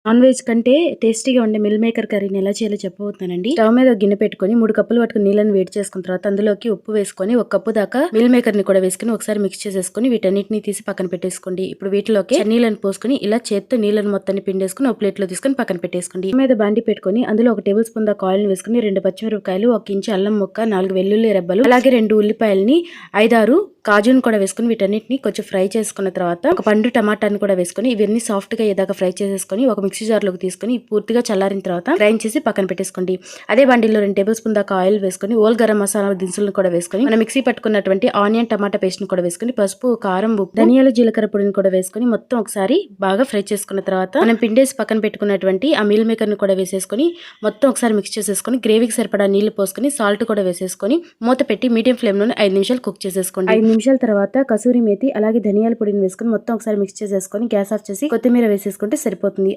Non veg కంటే టేస్టీగా ఉండే మిల్ మేకర్ కర్రీని ఎలా చేయాలో చెప్పబోతున్నానండి. స్టవ్ మీద ఒక గిన్నె పెట్టుకొని 3 కప్పులు పట్టుకుని నీళ్ళని వేడి చేసుకున్న తర్వాత అందులోకి ఉప్పు వేసుకొని 1 కప్పు దాకా మిల్ మేకర్ ని కూడా వేసుకుని ఒకసారి మిక్స్ చేసేసుకుని వీటన్నిటిని తీసి పక్కన పెట్టేసుకోండి. ఇప్పుడు వీటిలోకి నీళ్ళని పోసుకుని ఇలా చేత్తో నీళ్ళని మొత్తాన్ని పిండేసుకుని ఒక ప్లేట్ లో తీసుకుని పక్కన పెట్టేసుకోండి. మీద బాండి పెట్టుకుని అందులో 1 టేబుల్ స్పూన్ దాకా ఆయిల్ వేసుకుని 2 పచ్చిమిరపకాయలు, 1 ఇంచు అల్లం ముక్క, 4 వెల్లుల్లి రెబ్బలు, అలాగే 2 ఉల్లిపాయలని, 5-6 కాజును కూడా వేసుకుని వీటన్నిటిని కొంచెం ఫ్రై చేసుకున్న తర్వాత ఒక పండు టమాటాని కూడా వేసుకుని ఇవన్నీ సాఫ్ట్ గా ఏదాకా ఫ్రై చేసేసుకుని ఒక మిక్సీ జార్ లోకి తీసుకుని పూర్తిగా చల్లారిన తర్వాత గ్రైండ్ చేసి పక్కన పెట్టేసుకోండి. అదే బండిలో 2 టేబుల్ స్పూన్ దాకా ఆయిల్ వేసుకుని ఓల్ గరం మసాలా దినుసులను కూడా వేసుకుని మనం మిక్సీ పట్టుకున్నటువంటి ఆనియన్ టమాటా పేస్ట్ ని కూడా వేసుకుని పసుపు, కారం, ఉప్పు, ధనియాలు, జీలకర్ర పొడిని కూడా వేసుకుని మొత్తం ఒకసారి బాగా ఫ్రై చేసుకున్న తర్వాత మనం పిండేసి పక్కన పెట్టుకున్నటువంటి ఆ మీల్ మేకర్ ని కూడా వేసేసుకుని మొత్తం ఒకసారి మిక్స్ చేసేసుకుని గ్రేవీకి సరిపడా నీళ్లు పోసుకుని సాల్ట్ కూడా వేసేసుకుని మూత పెట్టి మీడియం ఫ్లేమ్ లోనే 5 నిమిషాలు కుక్ చేసేసుకోండి. 5 నిమిషాల తర్వాత కసూరి మేతి అలాగే ధనియాల పొడిని వేసుకుని మొత్తం ఒకసారి మిక్స్ చేసేసుకుని గ్యాస్ ఆఫ్ చేసి కొత్తిమీర వేసేసుకుంటే సరిపోతుంది.